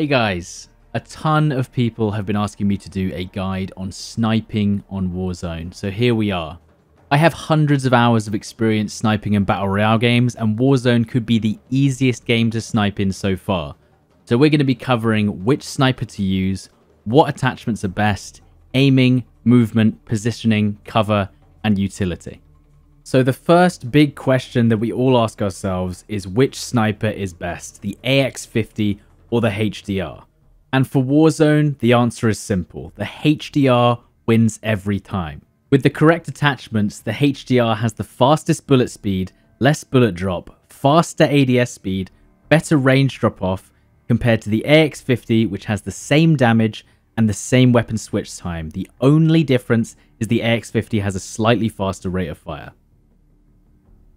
Hey guys, a ton of people have been asking me to do a guide on sniping on Warzone, so here we are. I have hundreds of hours of experience sniping in Battle Royale games, and Warzone could be the easiest game to snipe in so far. So we're going to be covering which sniper to use, what attachments are best, aiming, movement, positioning, cover, and utility. So the first big question that we all ask ourselves is which sniper is best, the AX50 or the HDR? And for Warzone, the answer is simple. The HDR wins every time. With the correct attachments, the HDR has the fastest bullet speed, less bullet drop, faster ADS speed, better range drop off compared to the AX50, which has the same damage and the same weapon switch time. The only difference is the AX50 has a slightly faster rate of fire.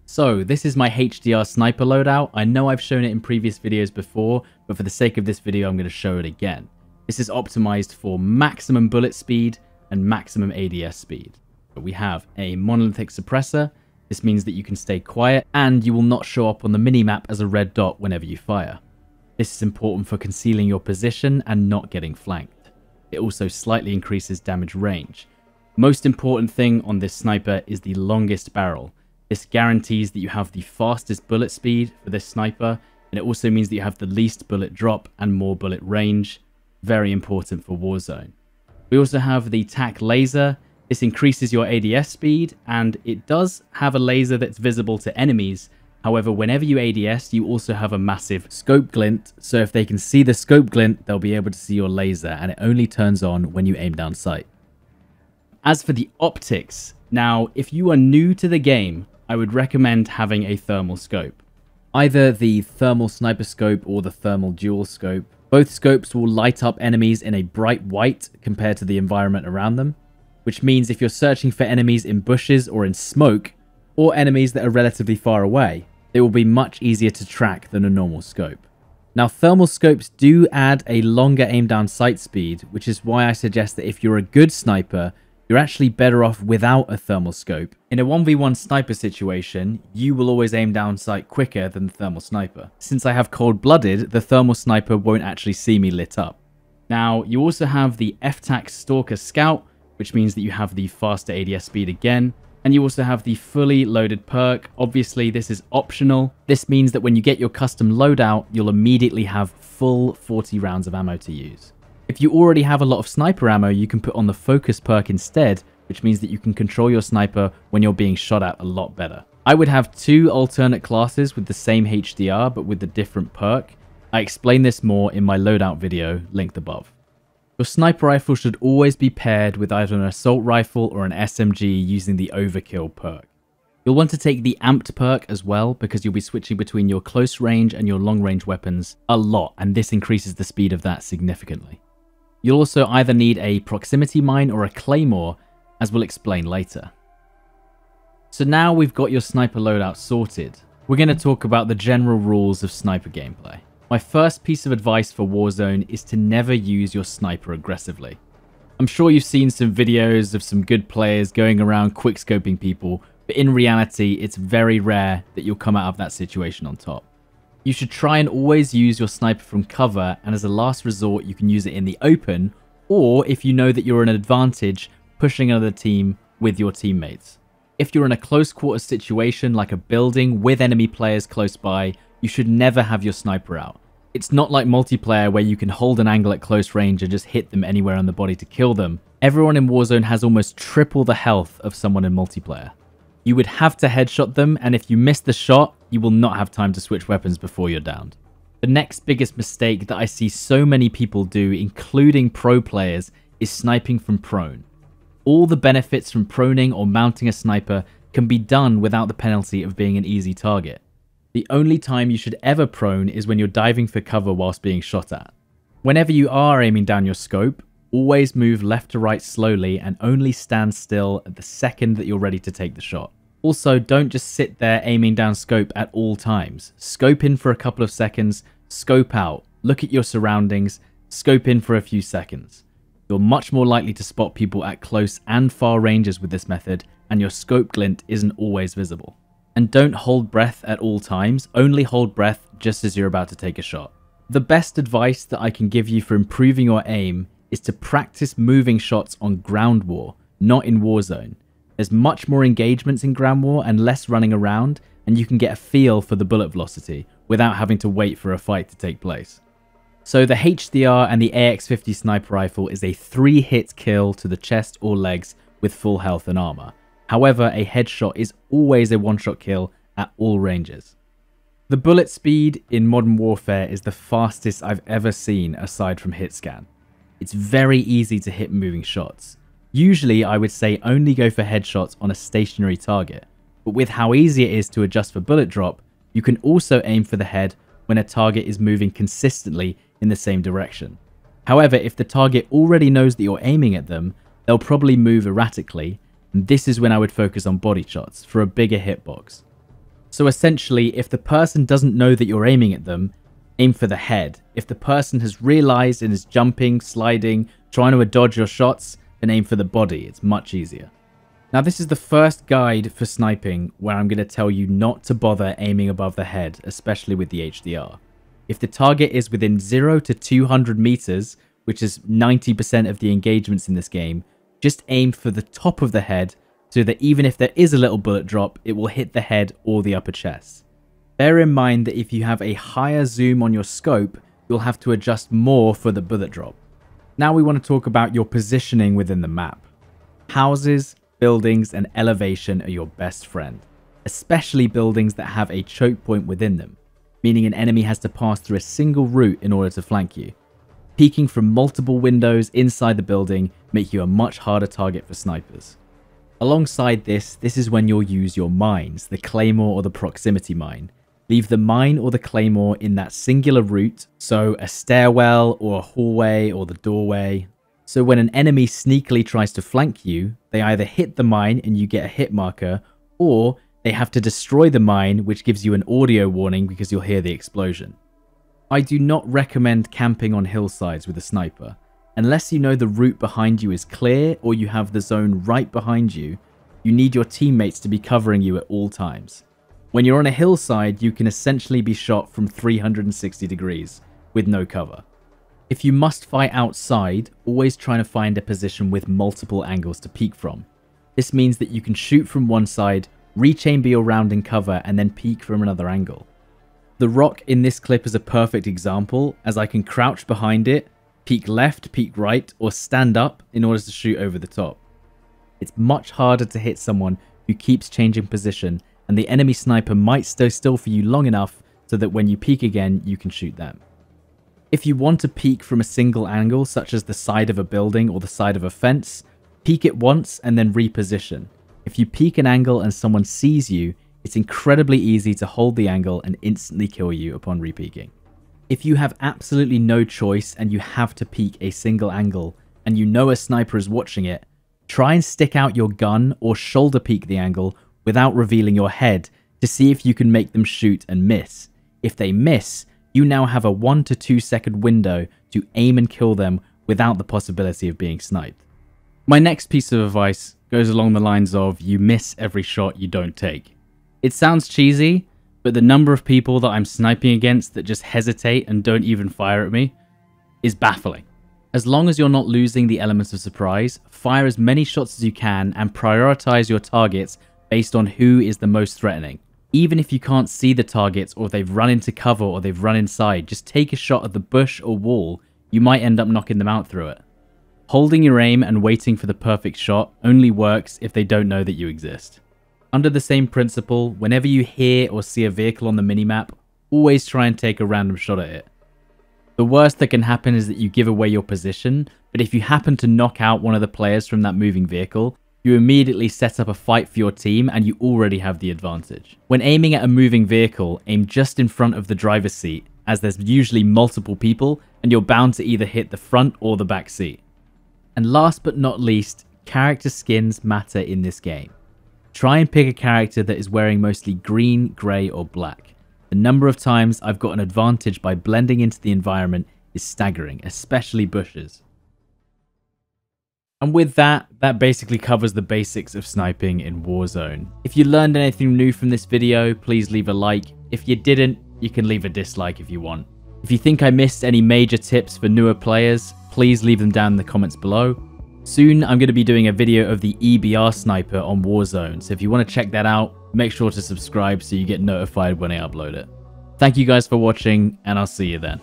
So this is my HDR sniper loadout. I know I've shown it in previous videos before, but for the sake of this video, I'm going to show it again. This is optimized for maximum bullet speed and maximum ADS speed. We have a monolithic suppressor. This means that you can stay quiet and you will not show up on the minimap as a red dot whenever you fire. This is important for concealing your position and not getting flanked. It also slightly increases damage range. Most important thing on this sniper is the longest barrel. This guarantees that you have the fastest bullet speed for this sniper, and it also means that you have the least bullet drop and more bullet range. Very important for Warzone. We also have the TAC laser. This increases your ADS speed, and it does have a laser that's visible to enemies. However, whenever you ADS, you also have a massive scope glint, so if they can see the scope glint, they'll be able to see your laser, and it only turns on when you aim down sight. As for the optics, now, if you are new to the game, I would recommend having a thermal scope. Either the thermal sniper scope or the thermal dual scope. Both scopes will light up enemies in a bright white compared to the environment around them, which means if you're searching for enemies in bushes or in smoke, or enemies that are relatively far away, they will be much easier to track than a normal scope. Now, thermal scopes do add a longer aim down sight speed, which is why I suggest that if you're a good sniper, you're actually better off without a thermal scope. In a 1v1 sniper situation, you will always aim down sight quicker than the thermal sniper. Since I have cold-blooded, the thermal sniper won't actually see me lit up. Now, you also have the FTAC Stalker Scout, which means that you have the faster ADS speed again, and you also have the fully loaded perk. Obviously, this is optional. This means that when you get your custom loadout, you'll immediately have full 40 rounds of ammo to use. If you already have a lot of sniper ammo, you can put on the focus perk instead, which means that you can control your sniper when you're being shot at a lot better. I would have two alternate classes with the same HDR, but with the different perk. I explain this more in my loadout video, linked above. Your sniper rifle should always be paired with either an assault rifle or an SMG using the overkill perk. You'll want to take the amped perk as well, because you'll be switching between your close range and your long range weapons a lot, and this increases the speed of that significantly. You'll also either need a proximity mine or a claymore, as we'll explain later. So now we've got your sniper loadout sorted, we're going to talk about the general rules of sniper gameplay. My first piece of advice for Warzone is to never use your sniper aggressively. I'm sure you've seen some videos of some good players going around quickscoping people, but in reality, it's very rare that you'll come out of that situation on top. You should try and always use your sniper from cover, and as a last resort, you can use it in the open, or if you know that you're an advantage, pushing another team with your teammates. If you're in a close quarters situation like a building with enemy players close by, you should never have your sniper out. It's not like multiplayer where you can hold an angle at close range and just hit them anywhere on the body to kill them. Everyone in Warzone has almost triple the health of someone in multiplayer. You would have to headshot them, and if you miss the shot, you will not have time to switch weapons before you're downed. The next biggest mistake that I see so many people do, including pro players, is sniping from prone. All the benefits from proning or mounting a sniper can be done without the penalty of being an easy target. The only time you should ever prone is when you're diving for cover whilst being shot at. Whenever you are aiming down your scope, always move left to right slowly and only stand still at the second that you're ready to take the shot. Also, don't just sit there aiming down scope at all times. Scope in for a couple of seconds, scope out, look at your surroundings, scope in for a few seconds. You're much more likely to spot people at close and far ranges with this method, and your scope glint isn't always visible. And don't hold breath at all times, only hold breath just as you're about to take a shot. The best advice that I can give you for improving your aim is to practice moving shots on ground war, not in Warzone. There's much more engagements in ground war and less running around, and you can get a feel for the bullet velocity without having to wait for a fight to take place. So the HDR and the AX50 sniper rifle is a 3-hit kill to the chest or legs with full health and armor. However, a headshot is always a one-shot kill at all ranges. The bullet speed in Modern Warfare is the fastest I've ever seen aside from hit scan. It's very easy to hit moving shots. Usually I would say only go for headshots on a stationary target, but with how easy it is to adjust for bullet drop, you can also aim for the head when a target is moving consistently in the same direction. However, if the target already knows that you're aiming at them, they'll probably move erratically, and this is when I would focus on body shots for a bigger hitbox. So essentially, if the person doesn't know that you're aiming at them, aim for the head. If the person has realized and is jumping, sliding, trying to dodge your shots, then aim for the body. It's much easier. Now this is the first guide for sniping where I'm going to tell you not to bother aiming above the head, especially with the HDR. If the target is within 0 to 200 meters, which is 90% of the engagements in this game, just aim for the top of the head so that even if there is a little bullet drop, it will hit the head or the upper chest. Bear in mind that if you have a higher zoom on your scope, you'll have to adjust more for the bullet drop. Now we want to talk about your positioning within the map. Houses, buildings, and elevation are your best friend, especially buildings that have a choke point within them, meaning an enemy has to pass through a single route in order to flank you. Peeking from multiple windows inside the building make you a much harder target for snipers. Alongside this is when you'll use your mines, the claymore or the proximity mine. Leave the mine or the claymore in that singular route, so a stairwell or a hallway or the doorway. So when an enemy sneakily tries to flank you, they either hit the mine and you get a hit marker, or they have to destroy the mine, which gives you an audio warning because you'll hear the explosion. I do not recommend camping on hillsides with a sniper. Unless you know the route behind you is clear or you have the zone right behind you, you need your teammates to be covering you at all times. When you're on a hillside, you can essentially be shot from 360 degrees with no cover. If you must fight outside, always try to find a position with multiple angles to peek from. This means that you can shoot from one side, rechamber your round in cover, and then peek from another angle. The rock in this clip is a perfect example, as I can crouch behind it, peek left, peek right, or stand up in order to shoot over the top. It's much harder to hit someone who keeps changing position, and the enemy sniper might stay still for you long enough so that when you peek again, you can shoot them. If you want to peek from a single angle, such as the side of a building or the side of a fence, peek it once and then reposition. If you peek an angle and someone sees you, it's incredibly easy to hold the angle and instantly kill you upon repeaking. If you have absolutely no choice and you have to peek a single angle and you know a sniper is watching it, try and stick out your gun or shoulder peek the angle without revealing your head to see if you can make them shoot and miss. If they miss, you now have a 1 to 2 second window to aim and kill them without the possibility of being sniped. My next piece of advice goes along the lines of you miss every shot you don't take. It sounds cheesy, but the number of people that I'm sniping against that just hesitate and don't even fire at me is baffling. As long as you're not losing the element of surprise, fire as many shots as you can and prioritize your targets based on who is the most threatening. Even if you can't see the targets or they've run into cover or they've run inside, just take a shot at the bush or wall, you might end up knocking them out through it. Holding your aim and waiting for the perfect shot only works if they don't know that you exist. Under the same principle, whenever you hear or see a vehicle on the minimap, always try and take a random shot at it. The worst that can happen is that you give away your position, but if you happen to knock out one of the players from that moving vehicle, you immediately set up a fight for your team and you already have the advantage. When aiming at a moving vehicle, aim just in front of the driver's seat, as there's usually multiple people and you're bound to either hit the front or the back seat. And last but not least, character skins matter in this game. Try and pick a character that is wearing mostly green, grey or black. The number of times I've got an advantage by blending into the environment is staggering, especially bushes. And with that basically covers the basics of sniping in Warzone. If you learned anything new from this video, please leave a like. If you didn't, you can leave a dislike if you want. If you think I missed any major tips for newer players, please leave them down in the comments below. Soon, I'm going to be doing a video of the EBR sniper on Warzone, so if you want to check that out, make sure to subscribe so you get notified when I upload it. Thank you guys for watching, and I'll see you then.